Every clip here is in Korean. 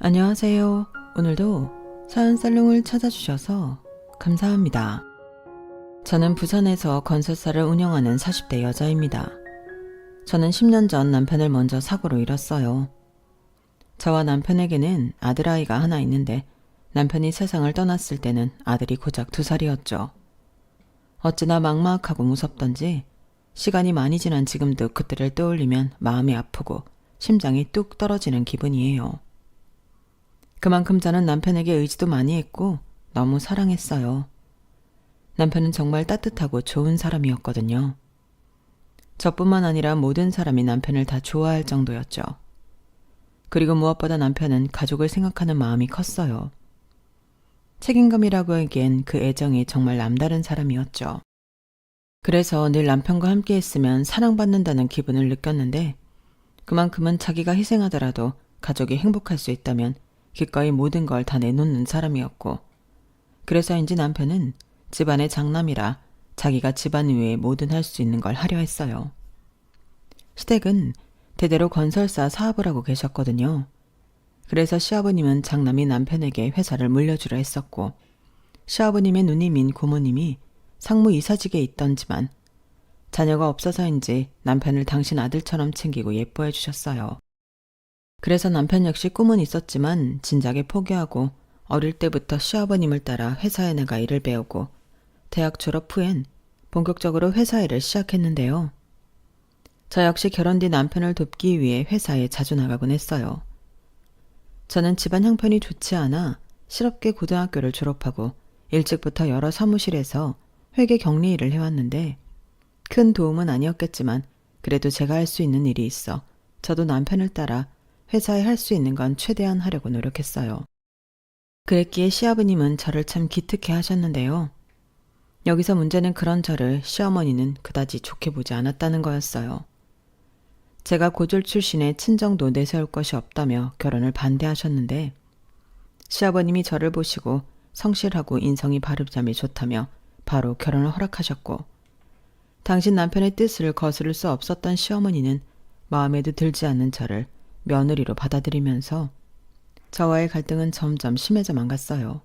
안녕하세요. 오늘도 사연살롱을 찾아주셔서 감사합니다. 저는 부산에서 건설사를 운영하는 40대 여자입니다. 저는 10년 전 남편을 먼저 사고로 잃었어요. 저와 남편에게는 아들아이가 하나 있는데 남편이 세상을 떠났을 때는 아들이 고작 2살이었죠. 어찌나 막막하고 무섭던지 시간이 많이 지난 지금도 그때를 떠올리면 마음이 아프고 심장이 뚝 떨어지는 기분이에요. 그만큼 저는 남편에게 의지도 많이 했고 너무 사랑했어요. 남편은 정말 따뜻하고 좋은 사람이었거든요. 저뿐만 아니라 모든 사람이 남편을 다 좋아할 정도였죠. 그리고 무엇보다 남편은 가족을 생각하는 마음이 컸어요. 책임감이라고 하기엔 그 애정이 정말 남다른 사람이었죠. 그래서 늘 남편과 함께 있으면 사랑받는다는 기분을 느꼈는데 그만큼은 자기가 희생하더라도 가족이 행복할 수 있다면 기꺼이 모든 걸 다 내놓는 사람이었고 그래서인지 남편은 집안의 장남이라 자기가 집안 위에 뭐든 할 수 있는 걸 하려 했어요. 시댁은 대대로 건설사 사업을 하고 계셨거든요. 그래서 시아버님은 장남이 남편에게 회사를 물려주려 했었고 시아버님의 누님인 고모님이 상무이사직에 있던지만 자녀가 없어서인지 남편을 당신 아들처럼 챙기고 예뻐해 주셨어요. 그래서 남편 역시 꿈은 있었지만 진작에 포기하고 어릴 때부터 시아버님을 따라 회사에 나가 일을 배우고 대학 졸업 후엔 본격적으로 회사 일을 시작했는데요. 저 역시 결혼 뒤 남편을 돕기 위해 회사에 자주 나가곤 했어요. 저는 집안 형편이 좋지 않아 실업계 고등학교를 졸업하고 일찍부터 여러 사무실에서 회계 격리 일을 해왔는데 큰 도움은 아니었겠지만 그래도 제가 할 수 있는 일이 있어 저도 남편을 따라 회사에 할 수 있는 건 최대한 하려고 노력했어요. 그랬기에 시아버님은 저를 참 기특해 하셨는데요. 여기서 문제는 그런 저를 시어머니는 그다지 좋게 보지 않았다는 거였어요. 제가 고졸 출신의 친정도 내세울 것이 없다며 결혼을 반대하셨는데 시아버님이 저를 보시고 성실하고 인성이 바르자미 좋다며 바로 결혼을 허락하셨고 당신 남편의 뜻을 거스를 수 없었던 시어머니는 마음에도 들지 않는 저를 며느리로 받아들이면서 저와의 갈등은 점점 심해져만 갔어요.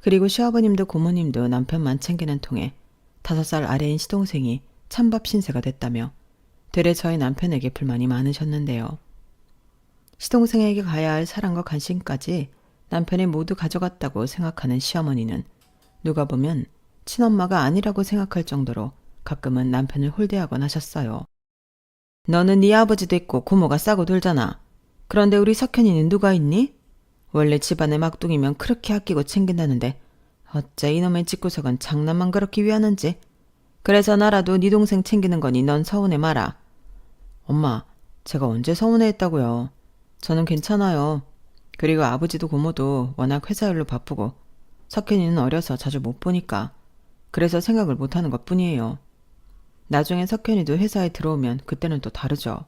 그리고 시아버님도 고모님도 남편만 챙기는 통에 5살 아래인 시동생이 찬밥 신세가 됐다며 되레 저희 남편에게 불만이 많으셨는데요. 시동생에게 가야 할 사랑과 관심까지 남편이 모두 가져갔다고 생각하는 시어머니는 누가 보면 친엄마가 아니라고 생각할 정도로 가끔은 남편을 홀대하곤 하셨어요. 너는 네 아버지도 있고 고모가 싸고 돌잖아. 그런데 우리 석현이는 누가 있니? 원래 집안의 막둥이면 그렇게 아끼고 챙긴다는데 어째 이놈의 집구석은 장난만 그렇게 위하는지. 그래서 나라도 네 동생 챙기는 거니 넌 서운해 마라. 엄마, 제가 언제 서운해했다고요. 저는 괜찮아요. 그리고 아버지도 고모도 워낙 회사 일로 바쁘고 석현이는 어려서 자주 못 보니까 그래서 생각을 못하는 것뿐이에요. 나중에 석현이도 회사에 들어오면 그때는 또 다르죠.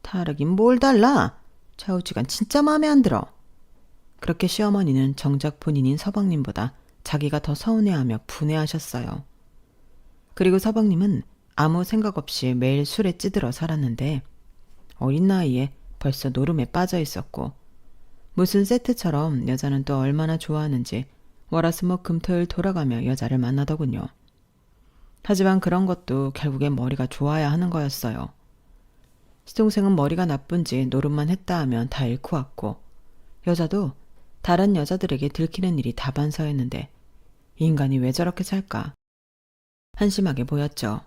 다르긴 뭘 달라? 좌우지간 진짜 마음에 안 들어. 그렇게 시어머니는 정작 본인인 서방님보다 자기가 더 서운해하며 분해하셨어요. 그리고 서방님은 아무 생각 없이 매일 술에 찌들어 살았는데 어린 나이에 벌써 노름에 빠져 있었고 무슨 세트처럼 여자는 또 얼마나 좋아하는지 월화수목 금토일 돌아가며 여자를 만나더군요. 하지만 그런 것도 결국엔 머리가 좋아야 하는 거였어요. 시동생은 머리가 나쁜지 노름만 했다 하면 다 잃고 왔고 여자도 다른 여자들에게 들키는 일이 다반사였는데 이 인간이 왜 저렇게 살까? 한심하게 보였죠.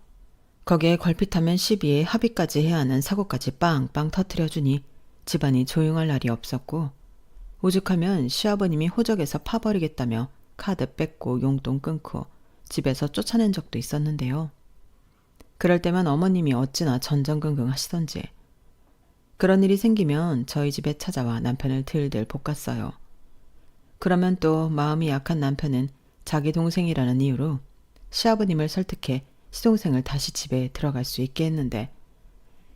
거기에 걸핏하면 시비에 합의까지 해야 하는 사고까지 빵빵 터뜨려주니 집안이 조용할 날이 없었고 오죽하면 시아버님이 호적에서 파버리겠다며 카드 뺏고 용돈 끊고 집에서 쫓아낸 적도 있었는데요. 그럴 때면 어머님이 어찌나 전전긍긍 하시던지. 그런 일이 생기면 저희 집에 찾아와 남편을 들들 볶았어요. 그러면 또 마음이 약한 남편은 자기 동생이라는 이유로 시아버님을 설득해 시동생을 다시 집에 들어갈 수 있게 했는데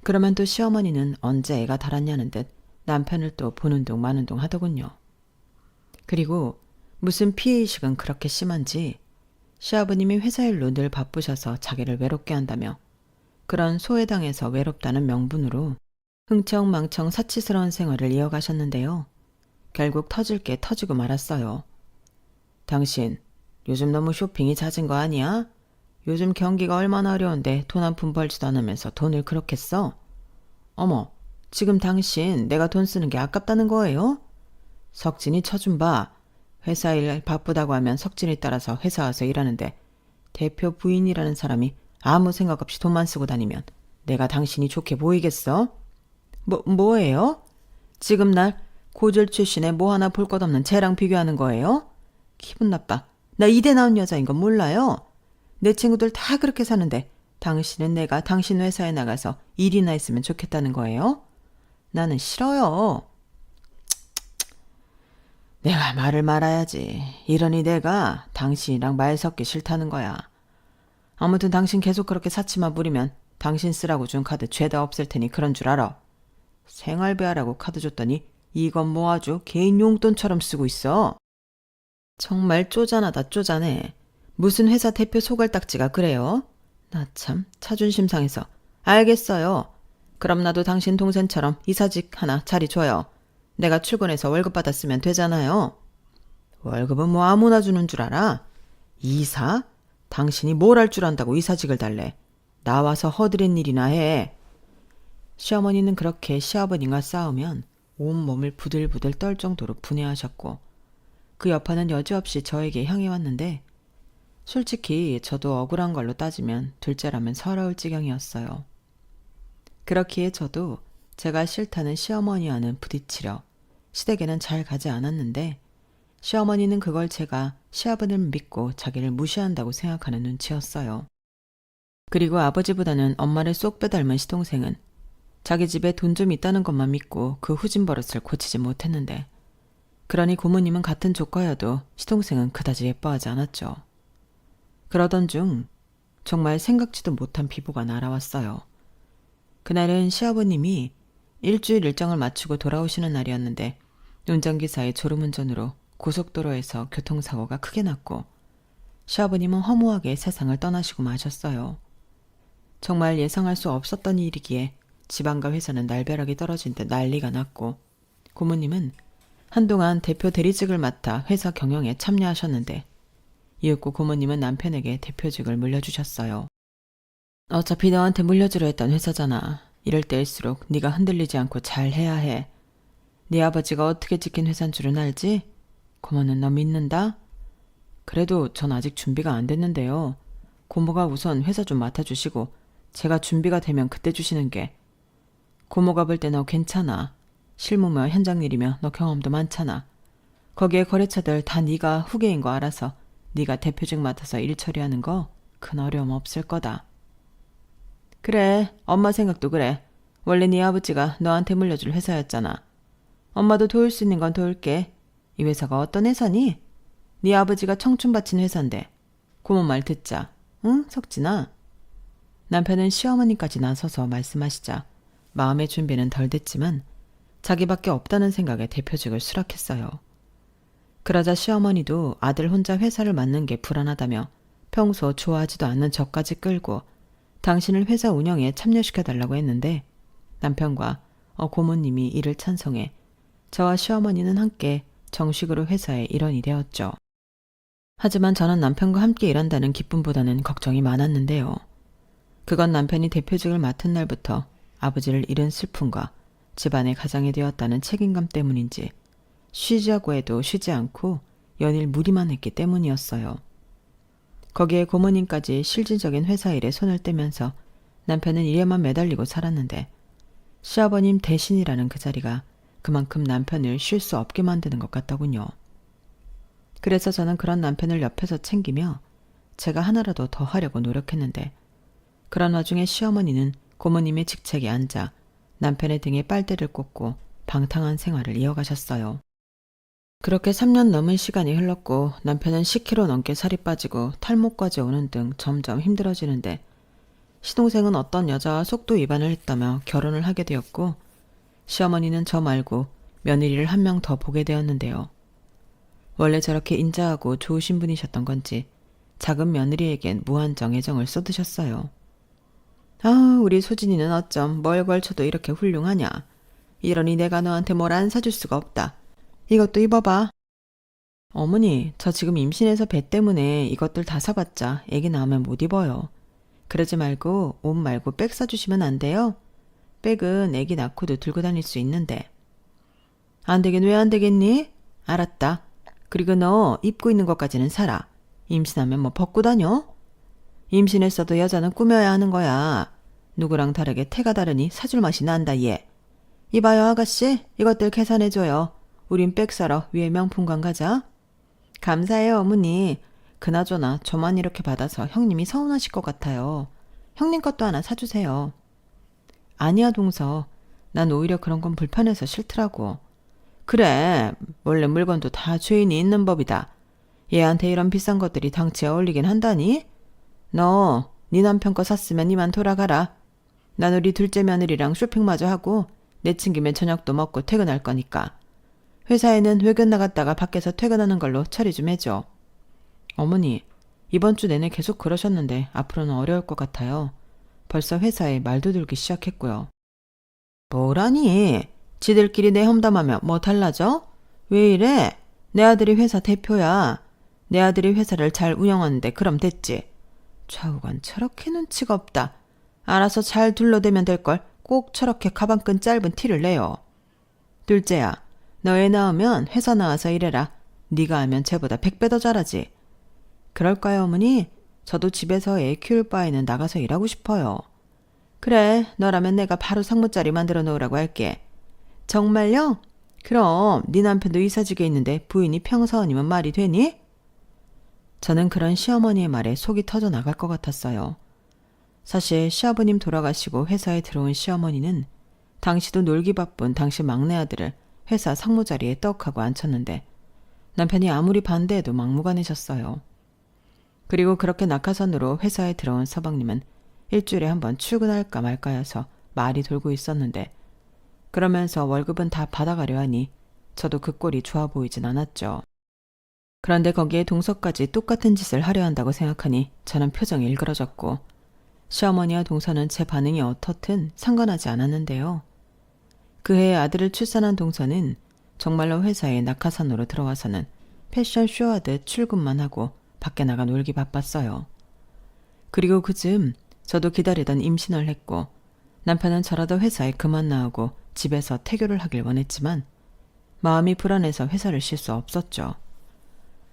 그러면 또 시어머니는 언제 애가 달았냐는 듯 남편을 또 보는 둥 마는 둥 하더군요. 그리고 무슨 피해의식은 그렇게 심한지 시아버님이 회사 일로 늘 바쁘셔서 자기를 외롭게 한다며 그런 소외당해서 외롭다는 명분으로 흥청망청 사치스러운 생활을 이어가셨는데요. 결국 터질 게 터지고 말았어요. 당신 요즘 너무 쇼핑이 잦은 거 아니야? 요즘 경기가 얼마나 어려운데 돈 한 푼 벌지도 않으면서 돈을 그렇게 써? 어머, 지금 당신 내가 돈 쓰는 게 아깝다는 거예요? 석진이 처좀 봐. 회사 일 바쁘다고 하면 석진이 따라서 회사 와서 일하는데 대표 부인이라는 사람이 아무 생각 없이 돈만 쓰고 다니면 내가 당신이 좋게 보이겠어? 뭐예요? 지금 날 고졸 출신에 뭐 하나 볼 것 없는 쟤랑 비교하는 거예요? 기분 나빠. 나 이대 나온 여자인 건 몰라요? 내 친구들 다 그렇게 사는데 당신은 내가 당신 회사에 나가서 일이나 했으면 좋겠다는 거예요? 나는 싫어요. 내가 말을 말아야지. 이러니 내가 당신이랑 말 섞기 싫다는 거야. 아무튼 당신 계속 그렇게 사치만 부리면 당신 쓰라고 준 카드 죄다 없앨 테니 그런 줄 알아. 생활비하라고 카드 줬더니 이건 뭐 아주 개인 용돈처럼 쓰고 있어. 정말 쪼잔하다 쪼잔해. 무슨 회사 대표 소갈딱지가 그래요? 나 참 자존심 상해서. 알겠어요. 그럼 나도 당신 동생처럼 이사직 하나 자리 줘요. 내가 출근해서 월급 받았으면 되잖아요. 월급은 뭐 아무나 주는 줄 알아? 이사? 당신이 뭘 할 줄 안다고 이사직을 달래. 나와서 허드렛 일이나 해. 시어머니는 그렇게 시아버님과 싸우면 온몸을 부들부들 떨 정도로 분해하셨고 그 여파는 여지없이 저에게 향해 왔는데 솔직히 저도 억울한 걸로 따지면 둘째라면 서러울 지경이었어요. 그렇기에 저도 제가 싫다는 시어머니와는 부딪히려 시댁에는 잘 가지 않았는데 시어머니는 그걸 제가 시아버님을 믿고 자기를 무시한다고 생각하는 눈치였어요. 그리고 아버지보다는 엄마를 쏙 빼닮은 시동생은 자기 집에 돈 좀 있다는 것만 믿고 그 후진 버릇을 고치지 못했는데 그러니 고모님은 같은 조카여도 시동생은 그다지 예뻐하지 않았죠. 그러던 중 정말 생각지도 못한 비보가 날아왔어요. 그날은 시아버님이 일주일 일정을 마치고 돌아오시는 날이었는데 운전기사의 졸음운전으로 고속도로에서 교통사고가 크게 났고 시아버님은 허무하게 세상을 떠나시고 마셨어요. 정말 예상할 수 없었던 일이기에 집안과 회사는 날벼락이 떨어진 듯 난리가 났고 고모님은 한동안 대표 대리직을 맡아 회사 경영에 참여하셨는데 이윽고 고모님은 남편에게 대표직을 물려주셨어요. 어차피 너한테 물려주려 했던 회사잖아. 이럴 때일수록 네가 흔들리지 않고 잘해야 해. 네 아버지가 어떻게 지킨 회사인 줄은 알지? 고모는 너 믿는다? 그래도 전 아직 준비가 안 됐는데요. 고모가 우선 회사 좀 맡아주시고 제가 준비가 되면 그때 주시는 게. 고모가 볼 때 너 괜찮아. 실무며 현장 일이며 너 경험도 많잖아. 거기에 거래처들 다 네가 후계인 거 알아서 네가 대표직 맡아서 일 처리하는 거 큰 어려움 없을 거다. 그래, 엄마 생각도 그래. 원래 네 아버지가 너한테 물려줄 회사였잖아. 엄마도 도울 수 있는 건 도울게. 이 회사가 어떤 회사니? 네 아버지가 청춘 바친 회사인데. 고모 말 듣자. 응, 석진아? 남편은 시어머니까지 나서서 말씀하시자 마음의 준비는 덜 됐지만 자기밖에 없다는 생각에 대표직을 수락했어요. 그러자 시어머니도 아들 혼자 회사를 맡는 게 불안하다며 평소 좋아하지도 않는 저까지 끌고 당신을 회사 운영에 참여시켜달라고 했는데 남편과 고모님이 이를 찬성해 저와 시어머니는 함께 정식으로 회사의 일원이 되었죠. 하지만 저는 남편과 함께 일한다는 기쁨보다는 걱정이 많았는데요. 그건 남편이 대표직을 맡은 날부터 아버지를 잃은 슬픔과 집안의 가장이 되었다는 책임감 때문인지 쉬자고 해도 쉬지 않고 연일 무리만 했기 때문이었어요. 거기에 고모님까지 실질적인 회사 일에 손을 떼면서 남편은 일에만 매달리고 살았는데 시아버님 대신이라는 그 자리가 그만큼 남편을 쉴 수 없게 만드는 것 같더군요. 그래서 저는 그런 남편을 옆에서 챙기며 제가 하나라도 더 하려고 노력했는데 그런 와중에 시어머니는 고모님의 직책에 앉아 남편의 등에 빨대를 꽂고 방탕한 생활을 이어가셨어요. 그렇게 3년 넘은 시간이 흘렀고 남편은 10kg 넘게 살이 빠지고 탈모까지 오는 등 점점 힘들어지는데 시동생은 어떤 여자와 속도 위반을 했다며 결혼을 하게 되었고 시어머니는 저 말고 며느리를 한 명 더 보게 되었는데요. 원래 저렇게 인자하고 좋으신 분이셨던 건지 작은 며느리에겐 무한정 애정을 쏟으셨어요. 아, 우리 소진이는 어쩜 뭘 걸쳐도 이렇게 훌륭하냐. 이러니 내가 너한테 뭘 안 사줄 수가 없다. 이것도 입어봐. 어머니, 저 지금 임신해서 배 때문에 이것들 다 사봤자 애기 낳으면 못 입어요. 그러지 말고 옷 말고 백 사주시면 안 돼요? 백은 애기 낳고도 들고 다닐 수 있는데. 안 되긴 왜 안 되겠니? 알았다. 그리고 너 입고 있는 것까지는 사라. 임신하면 뭐 벗고 다녀? 임신했어도 여자는 꾸며야 하는 거야. 누구랑 다르게 태가 다르니 사줄 맛이 난다 얘. 이봐요 아가씨, 이것들 계산해줘요. 우린 백 사러 위에 명품관 가자. 감사해요 어머니. 그나저나 저만 이렇게 받아서 형님이 서운하실 것 같아요. 형님 것도 하나 사주세요. 아니야 동서. 난 오히려 그런 건 불편해서 싫더라고. 그래, 원래 물건도 다 주인이 있는 법이다. 얘한테 이런 비싼 것들이 당치에 어울리긴 한다니? 너, 네 남편 거 샀으면 이만 돌아가라. 난 우리 둘째 며느리랑 쇼핑마저 하고 내친김에 저녁도 먹고 퇴근할 거니까. 회사에는 외근 나갔다가 밖에서 퇴근하는 걸로 처리 좀 해줘. 어머니, 이번 주 내내 계속 그러셨는데 앞으로는 어려울 것 같아요. 벌써 회사에 말도 들기 시작했고요. 뭐라니? 지들끼리 내 험담하면 뭐 달라져? 왜 이래? 내 아들이 회사 대표야. 내 아들이 회사를 잘 운영하는데 그럼 됐지. 좌우간 저렇게 눈치가 없다. 알아서 잘 둘러대면 될걸. 꼭 저렇게 가방끈 짧은 티를 내요. 둘째야, 너 애 낳으면 회사 나와서 일해라. 네가 하면 쟤보다 100배 더 잘하지. 그럴까요 어머니? 저도 집에서 애 키울 바에는 나가서 일하고 싶어요. 그래, 너라면 내가 바로 상무자리 만들어 놓으라고 할게. 정말요? 그럼 네 남편도 이사직에 있는데 부인이 평사원이면 말이 되니? 저는 그런 시어머니의 말에 속이 터져 나갈 것 같았어요. 사실 시아버님 돌아가시고 회사에 들어온 시어머니는 당시도 놀기 바쁜 당시 막내 아들을 회사 상무자리에 떡하고 앉혔는데 남편이 아무리 반대해도 막무가내셨어요. 그리고 그렇게 낙하산으로 회사에 들어온 서방님은 일주일에 한 번 출근할까 말까여서 말이 돌고 있었는데 그러면서 월급은 다 받아가려 하니 저도 그 꼴이 좋아 보이진 않았죠. 그런데 거기에 동서까지 똑같은 짓을 하려 한다고 생각하니 저는 표정이 일그러졌고 시어머니와 동서는 제 반응이 어떻든 상관하지 않았는데요. 그해 아들을 출산한 동서는 정말로 회사에 낙하산으로 들어와서는 패션쇼 하듯 출근만 하고 밖에 나가 놀기 바빴어요. 그리고 그즈음 저도 기다리던 임신을 했고 남편은 저라도 회사에 그만 나오고 집에서 태교를 하길 원했지만 마음이 불안해서 회사를 쉴 수 없었죠.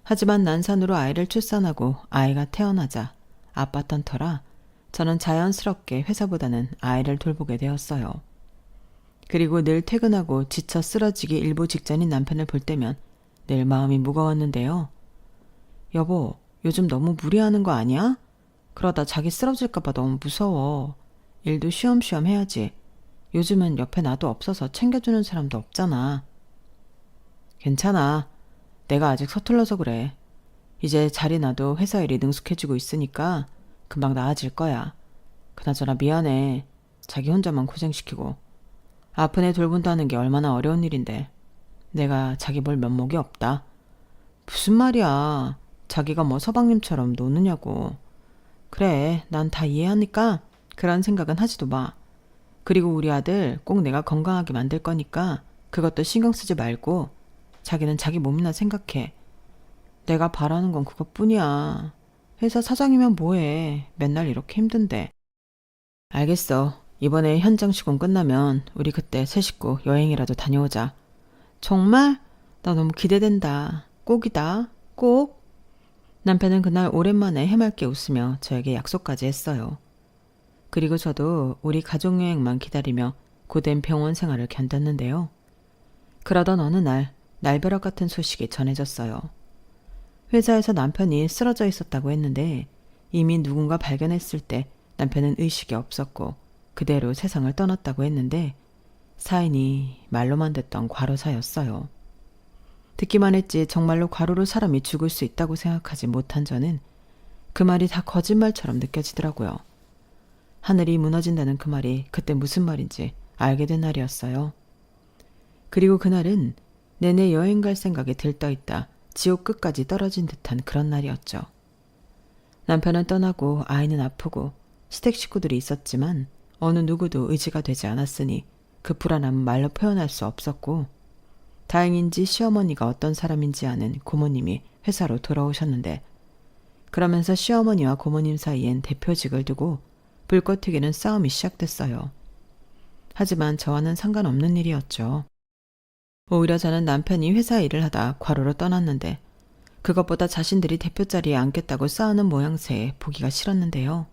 하지만 난산으로 아이를 출산하고 아이가 태어나자 아팠던 터라 저는 자연스럽게 회사보다는 아이를 돌보게 되었어요. 그리고 늘 퇴근하고 지쳐 쓰러지기 일보 직전인 남편을 볼 때면 늘 마음이 무거웠는데요. 여보, 요즘 너무 무리하는 거 아니야? 그러다 자기 쓰러질까봐 너무 무서워. 일도 쉬엄쉬엄 해야지. 요즘은 옆에 나도 없어서 챙겨주는 사람도 없잖아. 괜찮아. 내가 아직 서툴러서 그래. 이제 자리 나도 회사 일이 능숙해지고 있으니까 금방 나아질 거야. 그나저나 미안해. 자기 혼자만 고생시키고. 아픈 애 돌본다는 게 얼마나 어려운 일인데. 내가 자기 볼 면목이 없다. 무슨 말이야. 자기가 뭐 서방님처럼 노느냐고. 그래, 난 다 이해하니까 그런 생각은 하지도 마. 그리고 우리 아들 꼭 내가 건강하게 만들 거니까 그것도 신경 쓰지 말고 자기는 자기 몸이나 생각해. 내가 바라는 건 그것뿐이야. 회사 사장이면 뭐해. 맨날 이렇게 힘든데. 알겠어. 이번에 현장 시공 끝나면 우리 그때 세 식구 여행이라도 다녀오자. 정말? 나 너무 기대된다. 꼭이다. 꼭. 남편은 그날 오랜만에 해맑게 웃으며 저에게 약속까지 했어요. 그리고 저도 우리 가족여행만 기다리며 고된 병원 생활을 견뎠는데요. 그러던 어느 날 날벼락 같은 소식이 전해졌어요. 회사에서 남편이 쓰러져 있었다고 했는데 이미 누군가 발견했을 때 남편은 의식이 없었고 그대로 세상을 떠났다고 했는데 사인이 말로만 듣던 과로사였어요. 듣기만 했지 정말로 과로로 사람이 죽을 수 있다고 생각하지 못한 저는 그 말이 다 거짓말처럼 느껴지더라고요. 하늘이 무너진다는 그 말이 그때 무슨 말인지 알게 된 날이었어요. 그리고 그날은 내내 여행 갈 생각에 들떠있다 지옥 끝까지 떨어진 듯한 그런 날이었죠. 남편은 떠나고 아이는 아프고 시댁 식구들이 있었지만 어느 누구도 의지가 되지 않았으니 그 불안함은 말로 표현할 수 없었고 다행인지 시어머니가 어떤 사람인지 아는 고모님이 회사로 돌아오셨는데, 그러면서 시어머니와 고모님 사이엔 대표직을 두고 불꽃 튀기는 싸움이 시작됐어요. 하지만 저와는 상관없는 일이었죠. 오히려 저는 남편이 회사 일을 하다 과로로 떠났는데 그것보다 자신들이 대표 자리에 앉겠다고 싸우는 모양새에 보기가 싫었는데요.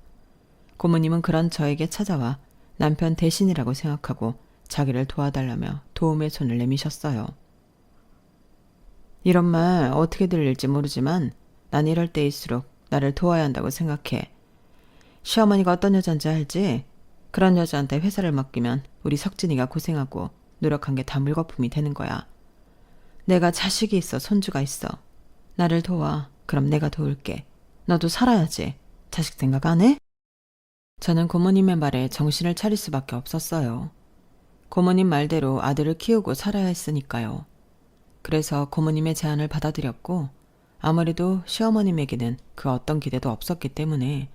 고모님은 그런 저에게 찾아와 남편 대신이라고 생각하고 자기를 도와달라며 도움의 손을 내미셨어요. 이런 말 어떻게 들릴지 모르지만 난 이럴 때일수록 나를 도와야 한다고 생각해. 시어머니가 어떤 여잔지 알지? 그런 여자한테 회사를 맡기면 우리 석진이가 고생하고 노력한 게 다 물거품이 되는 거야. 내가 자식이 있어, 손주가 있어. 나를 도와. 그럼 내가 도울게. 너도 살아야지. 자식 생각 안 해? 저는 고모님의 말에 정신을 차릴 수밖에 없었어요. 고모님 말대로 아들을 키우고 살아야 했으니까요. 그래서 고모님의 제안을 받아들였고 아무래도 시어머님에게는 그 어떤 기대도 없었기 때문에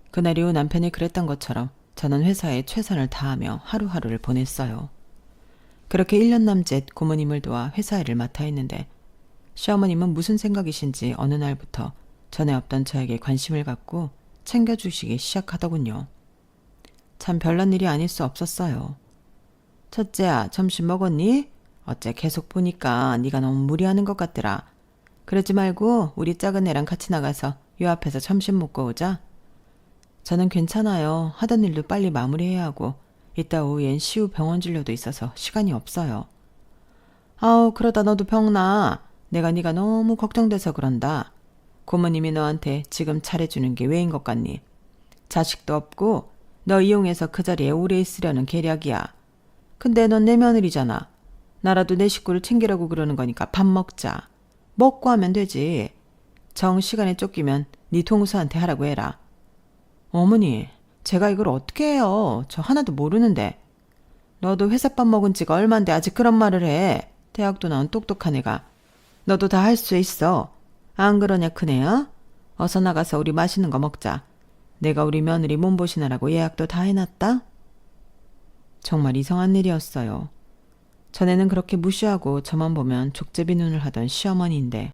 그날 이후 남편이 그랬던 것처럼 저는 회사에 최선을 다하며 하루하루를 보냈어요. 그렇게 1년 남짓 고모님을 도와 회사 일을 맡아 했는데 시어머님은 무슨 생각이신지 어느 날부터 전에 없던 저에게 관심을 갖고 챙겨주시기 시작하더군요. 참 별난 일이 아닐 수 없었어요. 첫째야, 점심 먹었니? 어째 계속 보니까 네가 너무 무리하는 것 같더라. 그러지 말고 우리 작은 애랑 같이 나가서 요 앞에서 점심 먹고 오자. 저는 괜찮아요. 하던 일도 빨리 마무리해야 하고 이따 오후엔 시우 병원 진료도 있어서 시간이 없어요. 아우, 그러다 너도 병나. 내가 네가 너무 걱정돼서 그런다. 고모님이 너한테 지금 잘해주는 게 왜인 것 같니? 자식도 없고 너 이용해서 그 자리에 오래 있으려는 계략이야. 근데 넌 내 며느리잖아. 나라도 내 식구를 챙기려고 그러는 거니까 밥 먹자. 먹고 하면 되지. 정시간에 쫓기면 네 동수한테 하라고 해라. 어머니, 제가 이걸 어떻게 해요? 저 하나도 모르는데. 너도 회사밥 먹은 지가 얼만데 아직 그런 말을 해. 대학도 나온 똑똑한 애가. 너도 다 할 수 있어. 안 그러냐 큰애야? 어서 나가서 우리 맛있는 거 먹자. 내가 우리 며느리 몸보신하라고 예약도 다 해놨다. 정말 이상한 일이었어요. 전에는 그렇게 무시하고 저만 보면 족제비 눈을 하던 시어머니인데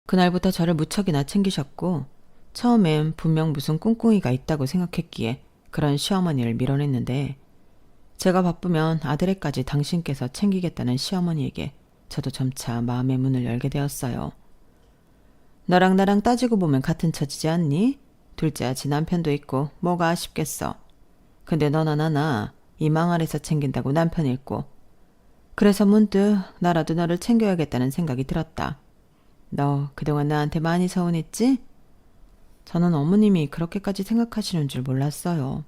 그날부터 저를 무척이나 챙기셨고 처음엔 분명 무슨 꿍꿍이가 있다고 생각했기에 그런 시어머니를 밀어냈는데 제가 바쁘면 아들애까지 당신께서 챙기겠다는 시어머니에게 저도 점차 마음의 문을 열게 되었어요. 너랑 나랑 따지고 보면 같은 처지지 않니? 둘째 아치 남편도 있고 뭐가 아쉽겠어. 근데 너나 나나 이 망 아래서 챙긴다고 남편 잃고 그래서 문득 나라도 너를 챙겨야겠다는 생각이 들었다. 너 그동안 나한테 많이 서운했지? 저는 어머님이 그렇게까지 생각하시는 줄 몰랐어요.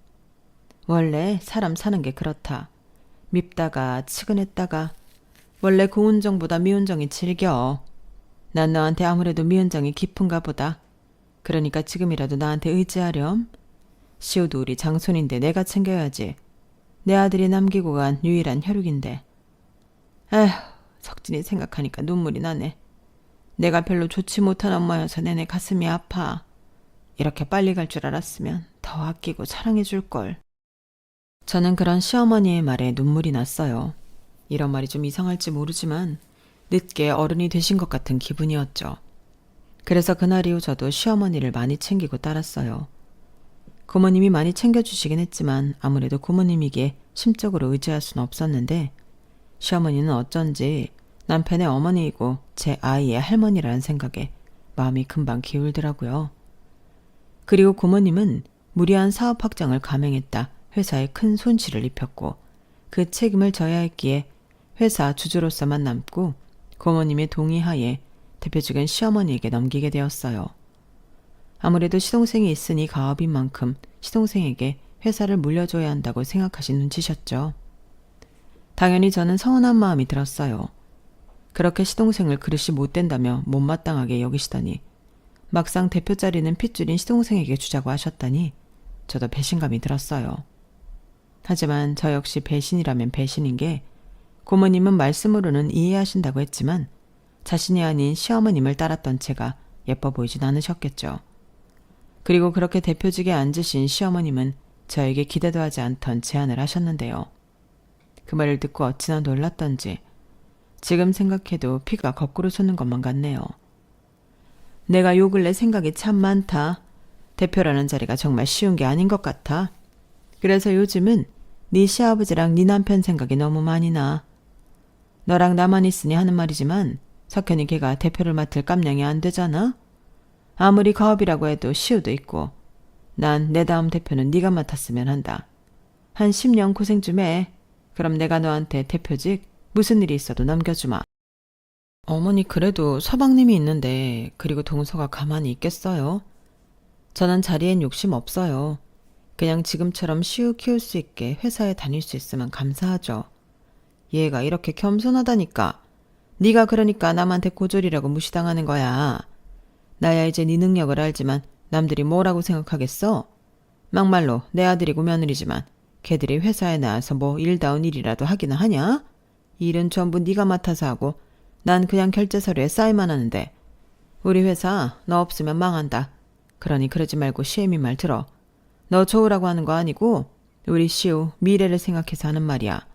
원래 사람 사는 게 그렇다. 밉다가 측은했다가 원래 고운 정보다 미운 정이 질겨. 난 너한테 아무래도 미운 정이 깊은가 보다. 그러니까 지금이라도 나한테 의지하렴. 시우도 우리 장손인데 내가 챙겨야지. 내 아들이 남기고 간 유일한 혈육인데. 에휴, 석진이 생각하니까 눈물이 나네. 내가 별로 좋지 못한 엄마여서 내내 가슴이 아파. 이렇게 빨리 갈 줄 알았으면 더 아끼고 사랑해 줄걸. 저는 그런 시어머니의 말에 눈물이 났어요. 이런 말이 좀 이상할지 모르지만 늦게 어른이 되신 것 같은 기분이었죠. 그래서 그날 이후 저도 시어머니를 많이 챙기고 따랐어요. 고모님이 많이 챙겨주시긴 했지만 아무래도 고모님에게 심적으로 의지할 수는 없었는데 시어머니는 어쩐지 남편의 어머니이고 제 아이의 할머니라는 생각에 마음이 금방 기울더라고요. 그리고 고모님은 무리한 사업 확장을 감행했다 회사에 큰 손실을 입혔고 그 책임을 져야 했기에 회사 주주로서만 남고 고모님의 동의하에 대표직은 시어머니에게 넘기게 되었어요. 아무래도 시동생이 있으니 가업인 만큼 시동생에게 회사를 물려줘야 한다고 생각하신 눈치셨죠. 당연히 저는 서운한 마음이 들었어요. 그렇게 시동생을 그릇이 못된다며 못마땅하게 여기시더니 막상 대표 자리는 핏줄인 시동생에게 주자고 하셨다니 저도 배신감이 들었어요. 하지만 저 역시 배신이라면 배신인 게 고모님은 말씀으로는 이해하신다고 했지만 자신이 아닌 시어머님을 따랐던 제가 예뻐 보이진 않으셨겠죠. 그리고 그렇게 대표직에 앉으신 시어머님은 저에게 기대도 하지 않던 제안을 하셨는데요. 그 말을 듣고 어찌나 놀랐던지 지금 생각해도 피가 거꾸로 솟는 것만 같네요. 내가 요 근래 생각이 참 많다. 대표라는 자리가 정말 쉬운 게 아닌 것 같아. 그래서 요즘은 네 시아버지랑 네 남편 생각이 너무 많이 나. 너랑 나만 있으니 하는 말이지만 석현이 걔가 대표를 맡을 깜냥이 안 되잖아. 아무리 가업이라고 해도 시우도 있고 난 내 다음 대표는 네가 맡았으면 한다. 한 10년 고생 좀 해. 그럼 내가 너한테 대표직 무슨 일이 있어도 넘겨주마. 어머니 그래도 서방님이 있는데 그리고 동서가 가만히 있겠어요? 저는 자리엔 욕심 없어요. 그냥 지금처럼 시우 키울 수 있게 회사에 다닐 수 있으면 감사하죠. 얘가 이렇게 겸손하다니까. 네가 그러니까 남한테 고졸이라고 무시당하는 거야. 나야 이제 네 능력을 알지만 남들이 뭐라고 생각하겠어? 막말로 내 아들이고 며느리지만 걔들이 회사에 나와서 뭐 일다운 일이라도 하기는 하냐? 일은 전부 네가 맡아서 하고 난 그냥 결제 서류에 사인만 하는데. 우리 회사 너 없으면 망한다. 그러니 그러지 말고 시애미 말 들어. 너 좋으라고 하는 거 아니고 우리 시우 미래를 생각해서 하는 말이야.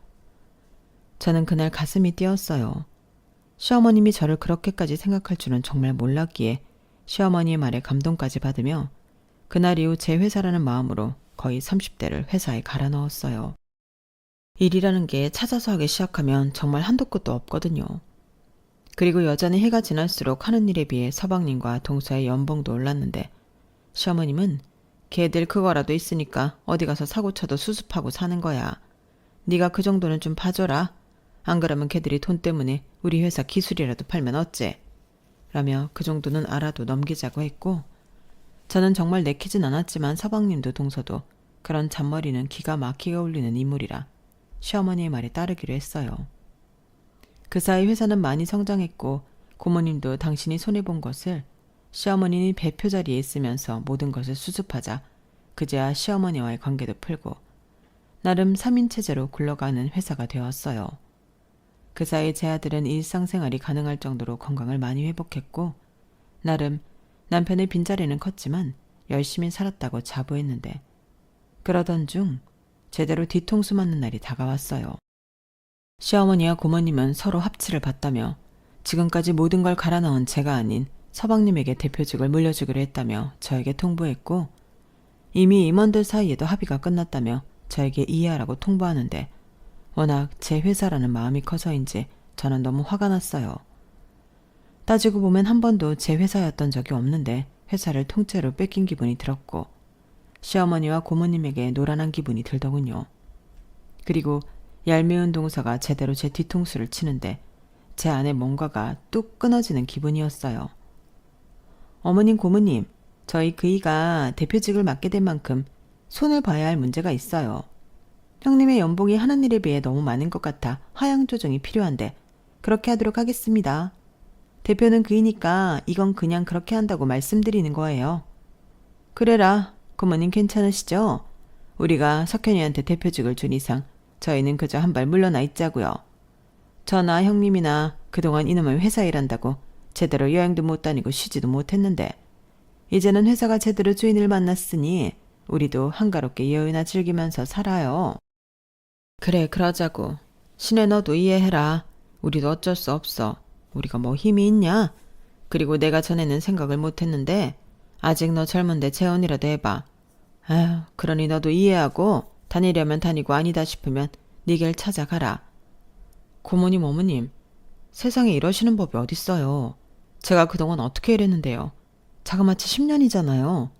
저는 그날 가슴이 뛰었어요. 시어머님이 저를 그렇게까지 생각할 줄은 정말 몰랐기에 시어머니의 말에 감동까지 받으며 그날 이후 제 회사라는 마음으로 거의 30대를 회사에 갈아 넣었어요. 일이라는 게 찾아서 하기 시작하면 정말 한도 끝도 없거든요. 그리고 여전히 해가 지날수록 하는 일에 비해 서방님과 동서의 연봉도 올랐는데 시어머님은 걔들 그거라도 있으니까 어디 가서 사고 쳐도 수습하고 사는 거야. 네가 그 정도는 좀 봐줘라. 안 그러면 걔들이 돈 때문에 우리 회사 기술이라도 팔면 어째? 라며 그 정도는 알아도 넘기자고 했고 저는 정말 내키진 않았지만 서방님도 동서도 그런 잔머리는 기가 막히게 울리는 인물이라 시어머니의 말에 따르기로 했어요. 그 사이 회사는 많이 성장했고 고모님도 당신이 손해본 것을 시어머니는 배표 자리에 있으면서 모든 것을 수습하자 그제야 시어머니와의 관계도 풀고 나름 3인 체제로 굴러가는 회사가 되었어요. 그 사이 제 아들은 일상생활이 가능할 정도로 건강을 많이 회복했고 나름 남편의 빈자리는 컸지만 열심히 살았다고 자부했는데 그러던 중 제대로 뒤통수 맞는 날이 다가왔어요. 시어머니와 고모님은 서로 합치를 봤다며 지금까지 모든 걸 갈아 넣은 제가 아닌 서방님에게 대표직을 물려주기로 했다며 저에게 통보했고 이미 임원들 사이에도 합의가 끝났다며 저에게 이해하라고 통보하는데 워낙 제 회사라는 마음이 커서인지 저는 너무 화가 났어요. 따지고 보면 한 번도 제 회사였던 적이 없는데 회사를 통째로 뺏긴 기분이 들었고 시어머니와 고모님에게 노란한 기분이 들더군요. 그리고 얄미운 동서가 제대로 제 뒤통수를 치는데 제 안에 뭔가가 뚝 끊어지는 기분이었어요. 어머님 고모님, 저희 그이가 대표직을 맡게 된 만큼 손을 봐야 할 문제가 있어요. 형님의 연봉이 하는 일에 비해 너무 많은 것 같아 하향 조정이 필요한데 그렇게 하도록 하겠습니다. 대표는 그이니까 이건 그냥 그렇게 한다고 말씀드리는 거예요. 그래라, 고모님 괜찮으시죠? 우리가 석현이한테 대표직을 준 이상 저희는 그저 한 발 물러나 있자고요. 저나 형님이나 그동안 이놈의 회사 일한다고 제대로 여행도 못 다니고 쉬지도 못했는데 이제는 회사가 제대로 주인을 만났으니 우리도 한가롭게 여유나 즐기면서 살아요. 그래 그러자고. 신혜 너도 이해해라. 우리도 어쩔 수 없어. 우리가 뭐 힘이 있냐? 그리고 내가 전에는 생각을 못했는데 아직 너 젊은데 재혼이라도 해봐. 아휴 그러니 너도 이해하고 다니려면 다니고 아니다 싶으면 네 길 찾아가라. 고모님 어머님 세상에 이러시는 법이 어딨어요. 제가 그동안 어떻게 일했는데요. 자그마치 10년이잖아요.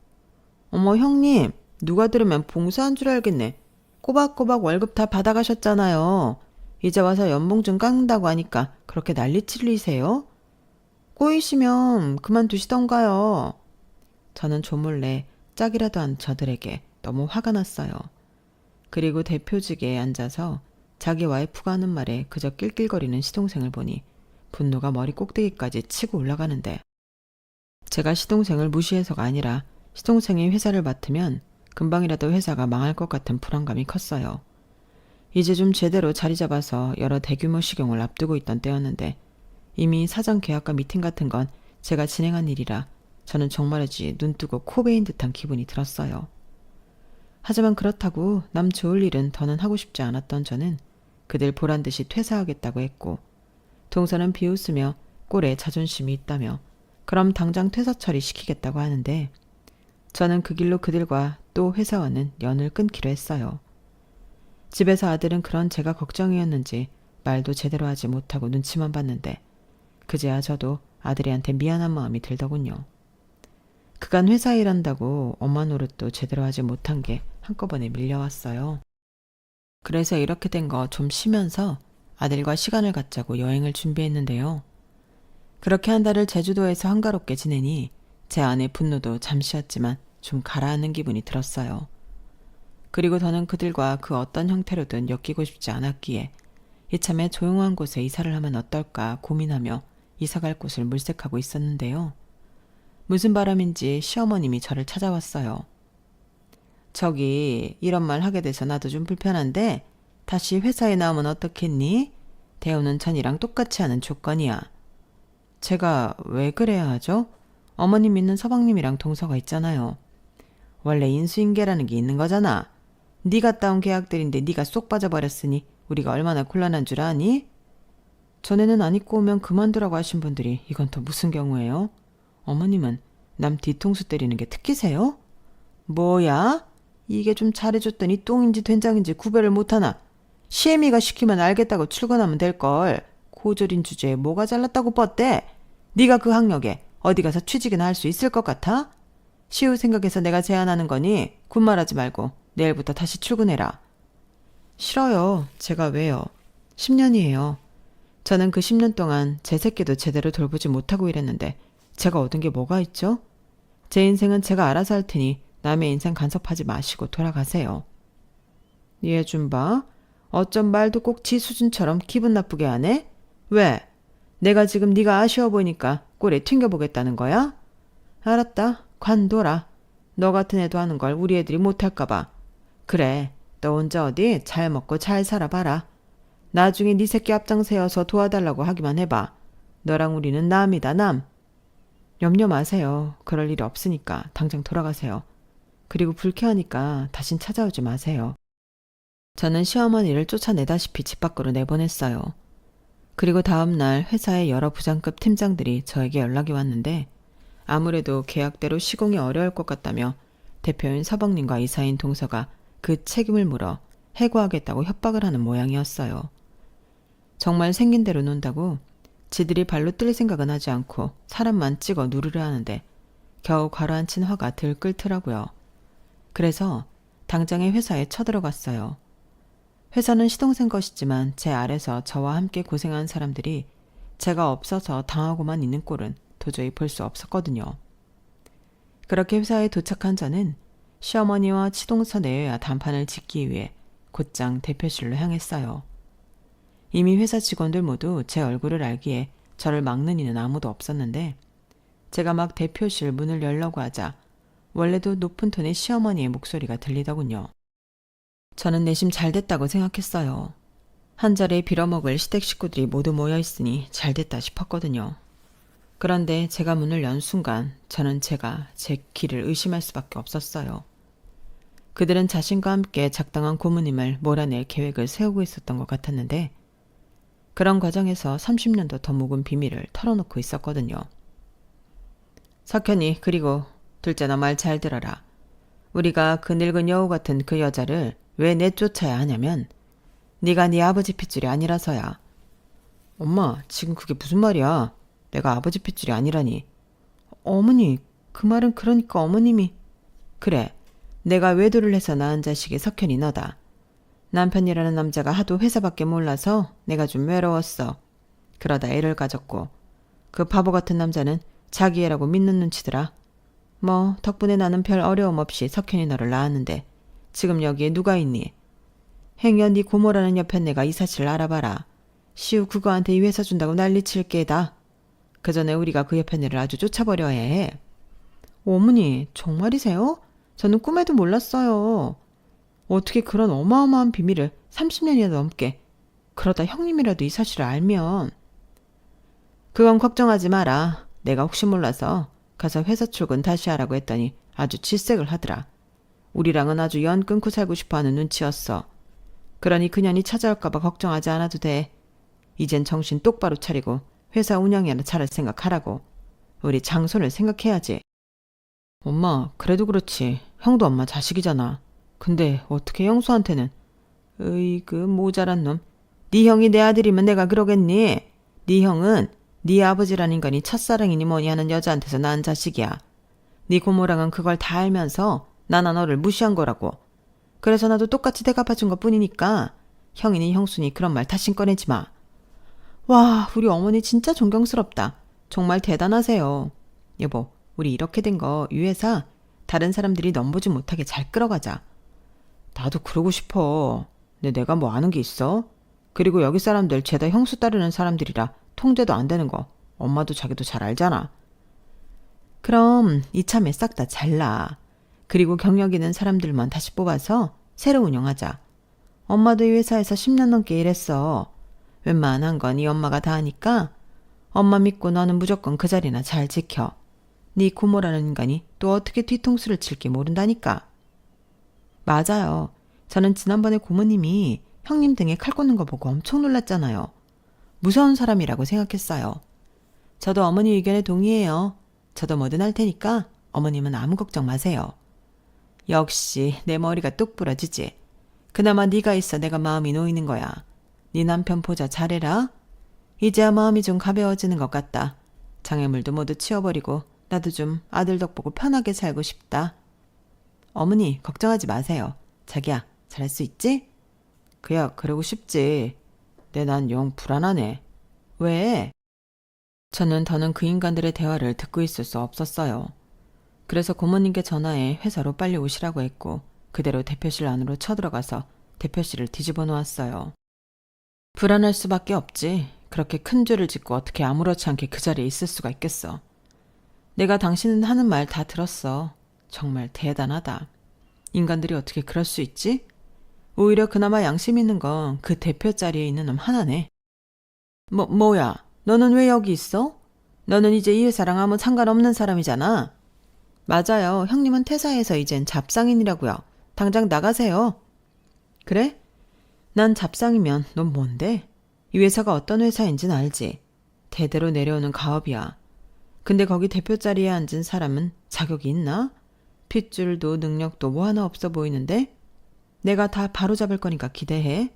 어머 형님 누가 들으면 봉사한 줄 알겠네. 꼬박꼬박 월급 다 받아가셨잖아요. 이제 와서 연봉 좀 깎는다고 하니까 그렇게 난리치리세요? 꼬이시면 그만두시던가요. 저는 조몰래 짝이라도 한 저들에게 너무 화가 났어요. 그리고 대표직에 앉아서 자기와의 푸가하는 말에 그저 낄낄거리는 시동생을 보니 분노가 머리 꼭대기까지 치고 올라가는데 제가 시동생을 무시해서가 아니라 시동생이 회사를 맡으면 금방이라도 회사가 망할 것 같은 불안감이 컸어요. 이제 좀 제대로 자리 잡아서 여러 대규모 식용을 앞두고 있던 때였는데 이미 사장 계약과 미팅 같은 건 제가 진행한 일이라 저는 정말이지 눈뜨고 코 베인 듯한 기분이 들었어요. 하지만 그렇다고 남 좋을 일은 더는 하고 싶지 않았던 저는 그들 보란듯이 퇴사하겠다고 했고 동서는 비웃으며 꼴에 자존심이 있다며 그럼 당장 퇴사 처리시키겠다고 하는데 저는 그 길로 그들과 또 회사와는 연을 끊기로 했어요. 집에서 아들은 그런 제가 걱정이었는지 말도 제대로 하지 못하고 눈치만 봤는데 그제야 저도 아들이한테 미안한 마음이 들더군요. 그간 회사 일한다고 엄마 노릇도 제대로 하지 못한 게 한꺼번에 밀려왔어요. 그래서 이렇게 된 거 좀 쉬면서 아들과 시간을 갖자고 여행을 준비했는데요. 그렇게 한 달을 제주도에서 한가롭게 지내니 제 안의 분노도 잠시였지만 좀 가라앉는 기분이 들었어요. 그리고 저는 그들과 그 어떤 형태로든 엮이고 싶지 않았기에 이참에 조용한 곳에 이사를 하면 어떨까 고민하며 이사갈 곳을 물색하고 있었는데요. 무슨 바람인지 시어머님이 저를 찾아왔어요. 저기 이런 말 하게 돼서 나도 좀 불편한데 다시 회사에 나오면 어떻겠니? 대우는 전이랑 똑같이 하는 조건이야. 제가 왜 그래야 하죠? 어머님 믿는 서방님이랑 동서가 있잖아요. 원래 인수인계라는 게 있는 거잖아. 네가 따온 계약들인데 네가 쏙 빠져버렸으니 우리가 얼마나 곤란한 줄 아니? 전에는 안 입고 오면 그만두라고 하신 분들이 이건 또 무슨 경우예요? 어머님은 남 뒤통수 때리는 게 특기세요? 뭐야? 이게 좀 잘해줬더니 똥인지 된장인지 구별을 못하나? 시애미가 시키면 알겠다고 출근하면 될걸. 고졸인 주제에 뭐가 잘났다고 뻗대? 네가 그 학력에 어디 가서 취직이나 할 수 있을 것 같아? 시우 생각해서 내가 제안하는 거니 군말하지 말고 내일부터 다시 출근해라. 싫어요. 제가 왜요? 10년이에요. 저는 그 10년 동안 제 새끼도 제대로 돌보지 못하고 일했는데 제가 얻은 게 뭐가 있죠? 제 인생은 제가 알아서 할 테니 남의 인생 간섭하지 마시고 돌아가세요. 얘 좀 봐. 어쩜 말도 꼭 지 수준처럼 기분 나쁘게 하네? 왜? 내가 지금 네가 아쉬워 보이니까 꼴에 튕겨보겠다는 거야? 알았다. 관둬라. 너 같은 애도 하는 걸 우리 애들이 못할까 봐. 그래. 너 혼자 어디 잘 먹고 잘 살아봐라. 나중에 네 새끼 앞장세워서 도와달라고 하기만 해봐. 너랑 우리는 남이다 남. 염려 마세요. 그럴 일이 없으니까 당장 돌아가세요. 그리고 불쾌하니까 다신 찾아오지 마세요. 저는 시어머니를 쫓아내다시피 집 밖으로 내보냈어요. 그리고 다음 날 회사의 여러 부장급 팀장들이 저에게 연락이 왔는데 아무래도 계약대로 시공이 어려울 것 같다며 대표인 서방님과 이사인 동서가 그 책임을 물어 해고하겠다고 협박을 하는 모양이었어요. 정말 생긴 대로 논다고 지들이 발로 뜰 생각은 하지 않고 사람만 찍어 누르려 하는데 겨우 가라앉힌 화가 들 끓더라고요. 그래서 당장에 회사에 쳐들어갔어요. 회사는 시동생 것이지만 제 아래서 저와 함께 고생한 사람들이 제가 없어서 당하고만 있는 꼴은 도저히 볼 수 없었거든요. 그렇게 회사에 도착한 저는 시어머니와 치동서 내외와 단판을 짓기 위해 곧장 대표실로 향했어요. 이미 회사 직원들 모두 제 얼굴을 알기에 저를 막는 이는 아무도 없었는데 제가 막 대표실 문을 열려고 하자 원래도 높은 톤의 시어머니의 목소리가 들리더군요. 저는 내심 잘됐다고 생각했어요. 한 자리에 빌어먹을 시댁 식구들이 모두 모여있으니 잘됐다 싶었거든요. 그런데 제가 문을 연 순간 저는 제가 제 귀를 의심할 수밖에 없었어요. 그들은 자신과 함께 작당한 고모님을 몰아낼 계획을 세우고 있었던 것 같았는데 그런 과정에서 30년도 더 묵은 비밀을 털어놓고 있었거든요. 석현이 그리고 둘째 너 말 잘 들어라. 우리가 그 늙은 여우 같은 그 여자를 왜 내쫓아야 하냐면 네가 네 아버지 핏줄이 아니라서야. 엄마 지금 그게 무슨 말이야. 내가 아버지 핏줄이 아니라니. 어머니 그 말은 그러니까 어머님이. 그래 내가 외도를 해서 낳은 자식이 석현이 너다. 남편이라는 남자가 하도 회사밖에 몰라서 내가 좀 외로웠어. 그러다 애를 가졌고 그 바보 같은 남자는 자기 애라고 믿는 눈치더라. 뭐 덕분에 나는 별 어려움 없이 석현이 너를 낳았는데 지금 여기에 누가 있니? 행여 네 고모라는 여편네가 이 사실을 알아봐라. 시우 그거한테 이 회사 준다고 난리칠 게다. 그 전에 우리가 그 여편네를 아주 쫓아버려야 해. 어머니 정말이세요? 저는 꿈에도 몰랐어요. 어떻게 그런 어마어마한 비밀을 30년이나 넘게. 그러다 형님이라도 이 사실을 알면. 그건 걱정하지 마라. 내가 혹시 몰라서 가서 회사 출근 다시 하라고 했더니 아주 질색을 하더라. 우리랑은 아주 연 끊고 살고 싶어하는 눈치였어. 그러니 그년이 찾아올까 봐 걱정하지 않아도 돼. 이젠 정신 똑바로 차리고 회사 운영이나 잘할 생각하라고. 우리 장손을 생각해야지. 엄마, 그래도 그렇지. 형도 엄마 자식이잖아. 근데 어떻게 형수한테는. 으이그 모자란 놈. 네 형이 내 아들이면 내가 그러겠니? 네 형은 네 아버지란 인간이 첫사랑이니 뭐니 하는 여자한테서 낳은 자식이야. 네 고모랑은 그걸 다 알면서 나나 너를 무시한 거라고. 그래서 나도 똑같이 대갚아준 것뿐이니까 형이니 형수니 그런 말 다신 꺼내지 마. 와, 우리 어머니 진짜 존경스럽다. 정말 대단하세요. 여보, 우리 이렇게 된 거 이 회사 다른 사람들이 넘보지 못하게 잘 끌어가자. 나도 그러고 싶어. 근데 내가 뭐 아는 게 있어? 그리고 여기 사람들 죄다 형수 따르는 사람들이라 통제도 안 되는 거 엄마도 자기도 잘 알잖아. 그럼 이참에 싹 다 잘라. 그리고 경력 있는 사람들만 다시 뽑아서 새로 운영하자. 엄마도 이 회사에서 10년 넘게 일했어. 웬만한 건 이 엄마가 다 하니까 엄마 믿고 너는 무조건 그 자리나 잘 지켜. 네 고모라는 인간이 또 어떻게 뒤통수를 칠지 모른다니까. 맞아요. 저는 지난번에 고모님이 형님 등에 칼 꽂는 거 보고 엄청 놀랐잖아요. 무서운 사람이라고 생각했어요. 저도 어머니 의견에 동의해요. 저도 뭐든 할 테니까 어머님은 아무 걱정 마세요. 역시 내 머리가 뚝 부러지지. 그나마 네가 있어 내가 마음이 놓이는 거야. 네 남편 보자 잘해라. 이제야 마음이 좀 가벼워지는 것 같다. 장애물도 모두 치워버리고 나도 좀 아들 덕 보고 편하게 살고 싶다. 어머니 걱정하지 마세요. 자기야 잘할 수 있지? 그야 그러고 싶지. 근데 난 영 불안하네. 왜? 저는 더는 그 인간들의 대화를 듣고 있을 수 없었어요. 그래서 고모님께 전화해 회사로 빨리 오시라고 했고 그대로 대표실 안으로 쳐들어가서 대표실을 뒤집어 놓았어요. 불안할 수밖에 없지. 그렇게 큰 죄를 짓고 어떻게 아무렇지 않게 그 자리에 있을 수가 있겠어. 내가 당신 하는 말 다 들었어. 정말 대단하다. 인간들이 어떻게 그럴 수 있지? 오히려 그나마 양심 있는 건 그 대표 자리에 있는 놈 하나네. 뭐야? 너는 왜 여기 있어? 너는 이제 이 회사랑 아무 상관없는 사람이잖아. 맞아요. 형님은 퇴사해서 이젠 잡상인이라고요. 당장 나가세요. 그래? 난 잡상이면 넌 뭔데? 이 회사가 어떤 회사인지는 알지. 대대로 내려오는 가업이야. 근데 거기 대표 자리에 앉은 사람은 자격이 있나? 핏줄도 능력도 뭐 하나 없어 보이는데? 내가 다 바로잡을 거니까 기대해.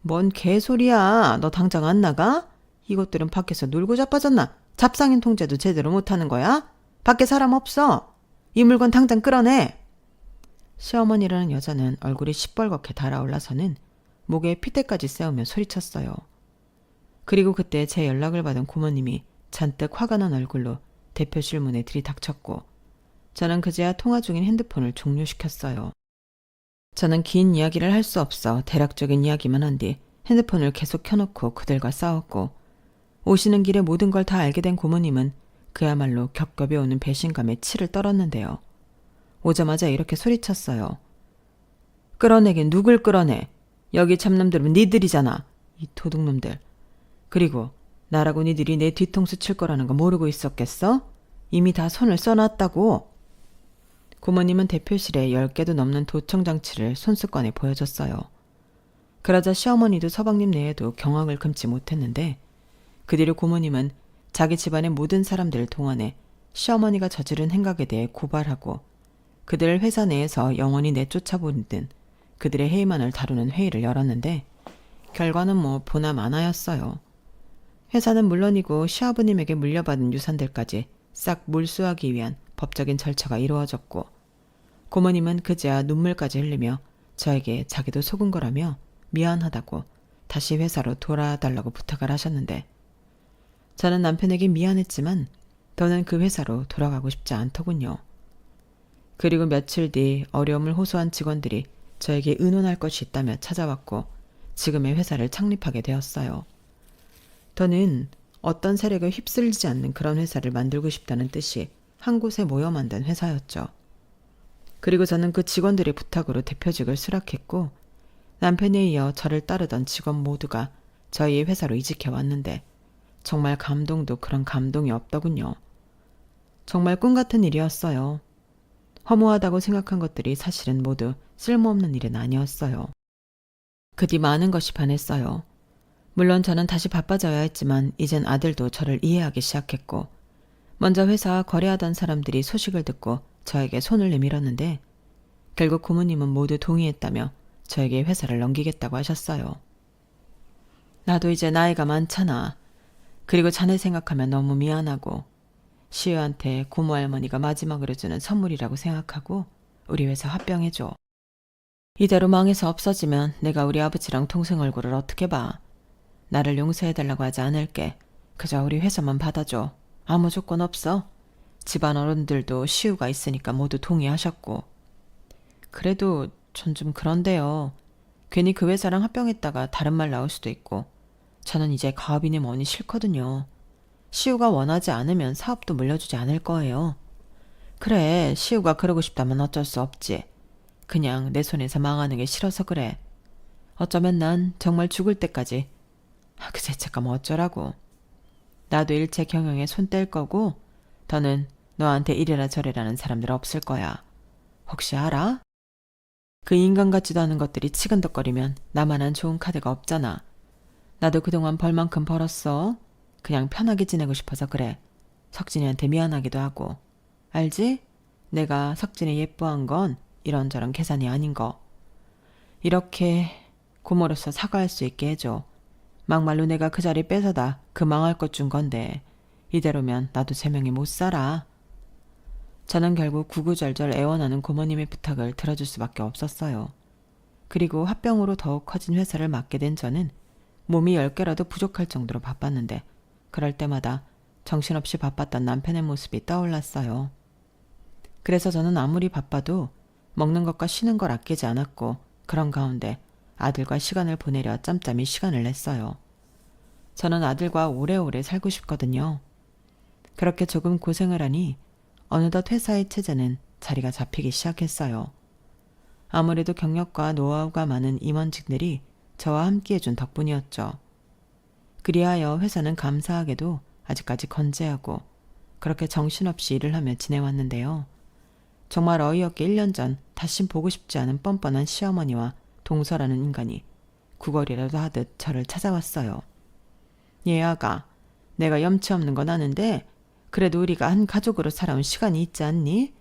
뭔 개소리야. 너 당장 안 나가? 이것들은 밖에서 놀고 자빠졌나? 잡상인 통제도 제대로 못하는 거야? 밖에 사람 없어. 이 물건 당장 끌어내. 시어머니라는 여자는 얼굴이 시뻘겋게 달아올라서는 목에 핏대까지 세우며 소리쳤어요. 그리고 그때 제 연락을 받은 고모님이 잔뜩 화가 난 얼굴로 대표실 문에 들이닥쳤고 저는 그제야 통화 중인 핸드폰을 종료시켰어요. 저는 긴 이야기를 할 수 없어 대략적인 이야기만 한 뒤 핸드폰을 계속 켜놓고 그들과 싸웠고 오시는 길에 모든 걸 다 알게 된 고모님은 그야말로 겹겹이 오는 배신감에 치를 떨었는데요. 오자마자 이렇게 소리쳤어요. 끌어내긴 누굴 끌어내. 여기 참놈들은 니들이잖아. 이 도둑놈들. 그리고 나라고 니들이 내 뒤통수 칠 거라는 거 모르고 있었겠어? 이미 다 손을 써놨다고. 고모님은 대표실에 10개도 넘는 도청장치를 손수건에 보여줬어요. 그러자 시어머니도 서방님 내에도 경악을 금치 못했는데 그 뒤로 고모님은 자기 집안의 모든 사람들을 동원해 시어머니가 저지른 행각에 대해 고발하고 그들을 회사 내에서 영원히 내쫓아보는 그들의 해이만을 다루는 회의를 열었는데 결과는 뭐 보나 마나였어요. 회사는 물론이고 시아버님에게 물려받은 유산들까지 싹 몰수하기 위한 법적인 절차가 이루어졌고 고모님은 그제야 눈물까지 흘리며 저에게 자기도 속은 거라며 미안하다고 다시 회사로 돌아달라고 부탁을 하셨는데 저는 남편에게 미안했지만 더는 그 회사로 돌아가고 싶지 않더군요. 그리고 며칠 뒤 어려움을 호소한 직원들이 저에게 의논할 것이 있다며 찾아왔고 지금의 회사를 창립하게 되었어요. 더는 어떤 세력에 휩쓸리지 않는 그런 회사를 만들고 싶다는 뜻이 한 곳에 모여 만든 회사였죠. 그리고 저는 그 직원들의 부탁으로 대표직을 수락했고 남편에 이어 저를 따르던 직원 모두가 저희의 회사로 이직해 왔는데 정말 감동도 그런 감동이 없더군요. 정말 꿈 같은 일이었어요. 허무하다고 생각한 것들이 사실은 모두 쓸모없는 일은 아니었어요. 그 뒤 많은 것이 변했어요. 물론 저는 다시 바빠져야 했지만 이젠 아들도 저를 이해하기 시작했고 먼저 회사 거래하던 사람들이 소식을 듣고 저에게 손을 내밀었는데 결국 고모님은 모두 동의했다며 저에게 회사를 넘기겠다고 하셨어요. 나도 이제 나이가 많잖아. 그리고 자네 생각하면 너무 미안하고 시우한테 고모 할머니가 마지막으로 주는 선물이라고 생각하고 우리 회사 합병해줘. 이대로 망해서 없어지면 내가 우리 아버지랑 동생 얼굴을 어떻게 봐. 나를 용서해달라고 하지 않을게. 그저 우리 회사만 받아줘. 아무 조건 없어. 집안 어른들도 시우가 있으니까 모두 동의하셨고. 그래도 전 좀 그런데요. 괜히 그 회사랑 합병했다가 다른 말 나올 수도 있고 저는 이제 가업이니 뭐니 싫거든요. 시우가 원하지 않으면 사업도 물려주지 않을 거예요. 그래, 시우가 그러고 싶다면 어쩔 수 없지. 그냥 내 손에서 망하는 게 싫어서 그래. 어쩌면 난 정말 죽을 때까지 그 자체가 뭐 어쩌라고. 나도 일체 경영에 손 뗄 거고 더는 너한테 이래라 저래라는 사람들 없을 거야. 혹시 알아? 그 인간 같지도 않은 것들이 치근덕거리면 나만한 좋은 카드가 없잖아. 나도 그동안 벌 만큼 벌었어. 그냥 편하게 지내고 싶어서 그래. 석진이한테 미안하기도 하고. 알지? 내가 석진이 예뻐한 건 이런저런 계산이 아닌 거. 이렇게 고모로서 사과할 수 있게 해줘. 막말로 내가 그 자리 뺏어다 그 망할 것 준 건데 이대로면 나도 제명이 못 살아. 저는 결국 구구절절 애원하는 고모님의 부탁을 들어줄 수밖에 없었어요. 그리고 합병으로 더욱 커진 회사를 맡게 된 저는 몸이 10개라도 부족할 정도로 바빴는데 그럴 때마다 정신없이 바빴던 남편의 모습이 떠올랐어요. 그래서 저는 아무리 바빠도 먹는 것과 쉬는 걸 아끼지 않았고 그런 가운데 아들과 시간을 보내려 짬짬이 시간을 냈어요. 저는 아들과 오래오래 살고 싶거든요. 그렇게 조금 고생을 하니 어느덧 회사의 체제는 자리가 잡히기 시작했어요. 아무래도 경력과 노하우가 많은 임원직들이 저와 함께해준 덕분이었죠. 그리하여 회사는 감사하게도 아직까지 건재하고 그렇게 정신없이 일을 하며 지내왔는데요. 정말 어이없게 1년 전 다시 보고 싶지 않은 뻔뻔한 시어머니와 동서라는 인간이 구걸이라도 하듯 저를 찾아왔어요. 얘아가, 내가 염치 없는 건 아는데 그래도 우리가 한 가족으로 살아온 시간이 있지 않니?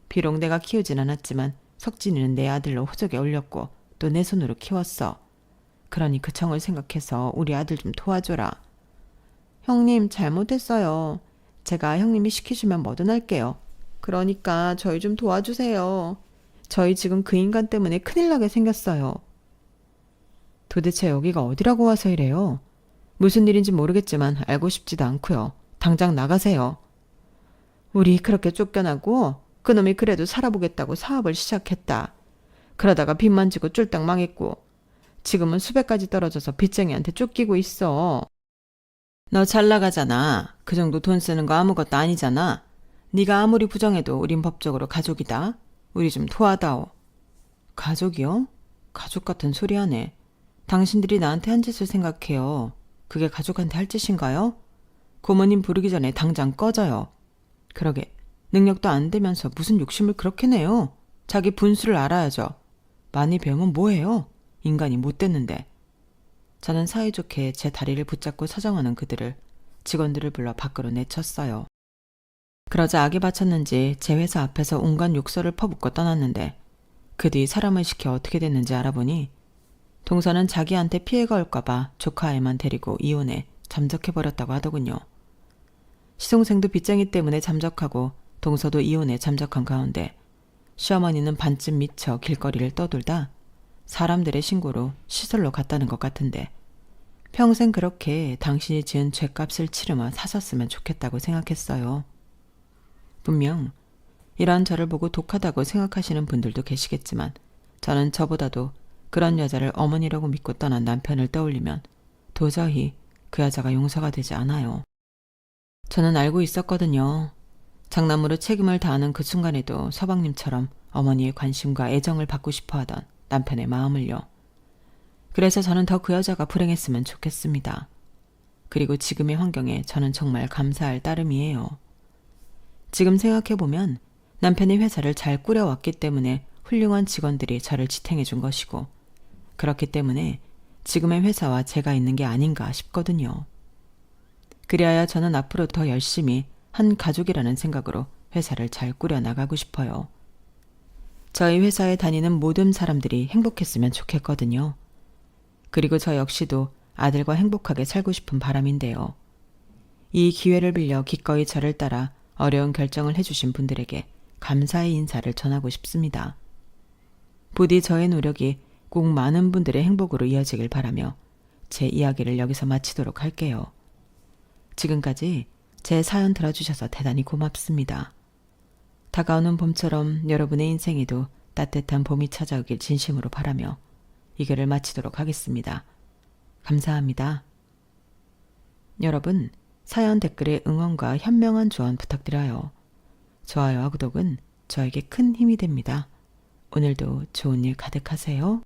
비록 내가 키우진 않았지만 석진이는 내 아들로 호적에 올렸고 또 내 손으로 키웠어. 그러니 그 청을 생각해서 우리 아들 좀 도와줘라. 형님 잘못했어요. 제가 형님이 시키시면 뭐든 할게요. 그러니까 저희 좀 도와주세요. 저희 지금 그 인간 때문에 큰일 나게 생겼어요. 도대체 여기가 어디라고 와서 이래요? 무슨 일인지 모르겠지만 알고 싶지도 않고요. 당장 나가세요. 우리 그렇게 쫓겨나고 그놈이 그래도 살아보겠다고 사업을 시작했다. 그러다가 빚만 지고 쫄딱 망했고 지금은 수백까지 떨어져서 빚쟁이한테 쫓기고 있어. 너 잘 나가잖아. 그 정도 돈 쓰는 거 아무것도 아니잖아. 네가 아무리 부정해도 우린 법적으로 가족이다. 우리 좀 도와다오. 가족이요? 가족 같은 소리 하네. 당신들이 나한테 한 짓을 생각해요. 그게 가족한테 할 짓인가요? 고모님 부르기 전에 당장 꺼져요. 그러게 능력도 안 되면서 무슨 욕심을 그렇게 내요. 자기 분수를 알아야죠. 많이 배우면 뭐해요? 인간이 못 됐는데. 저는 사이좋게 제 다리를 붙잡고 사정하는 그들을 직원들을 불러 밖으로 내쳤어요. 그러자 악이 받쳤는지 제 회사 앞에서 온갖 욕설을 퍼붓고 떠났는데 그 뒤 사람을 시켜 어떻게 됐는지 알아보니 동서는 자기한테 피해가 올까봐 조카애만 데리고 이혼해 잠적해버렸다고 하더군요. 시동생도 빚쟁이 때문에 잠적하고 동서도 이혼해 잠적한 가운데 시어머니는 반쯤 미쳐 길거리를 떠돌다 사람들의 신고로 시설로 갔다는 것 같은데 평생 그렇게 당신이 지은 죄값을 치르며 사셨으면 좋겠다고 생각했어요. 분명 이러한 저를 보고 독하다고 생각하시는 분들도 계시겠지만 저는 저보다도 그런 여자를 어머니라고 믿고 떠난 남편을 떠올리면 도저히 그 여자가 용서가 되지 않아요. 저는 알고 있었거든요. 장남으로 책임을 다하는 그 순간에도 서방님처럼 어머니의 관심과 애정을 받고 싶어하던 남편의 마음을요. 그래서 저는 더 그 여자가 불행했으면 좋겠습니다. 그리고 지금의 환경에 저는 정말 감사할 따름이에요. 지금 생각해보면 남편이 회사를 잘 꾸려왔기 때문에 훌륭한 직원들이 저를 지탱해 준 것이고 그렇기 때문에 지금의 회사와 제가 있는 게 아닌가 싶거든요. 그리하여 저는 앞으로 더 열심히 한 가족이라는 생각으로 회사를 잘 꾸려나가고 싶어요. 저희 회사에 다니는 모든 사람들이 행복했으면 좋겠거든요. 그리고 저 역시도 아들과 행복하게 살고 싶은 바람인데요. 이 기회를 빌려 기꺼이 저를 따라 어려운 결정을 해주신 분들에게 감사의 인사를 전하고 싶습니다. 부디 저의 노력이 꼭 많은 분들의 행복으로 이어지길 바라며 제 이야기를 여기서 마치도록 할게요. 지금까지 제 사연 들어주셔서 대단히 고맙습니다. 다가오는 봄처럼 여러분의 인생에도 따뜻한 봄이 찾아오길 진심으로 바라며 이 글을 마치도록 하겠습니다. 감사합니다. 여러분, 사연 댓글에 응원과 현명한 조언 부탁드려요. 좋아요와 구독은 저에게 큰 힘이 됩니다. 오늘도 좋은 일 가득하세요.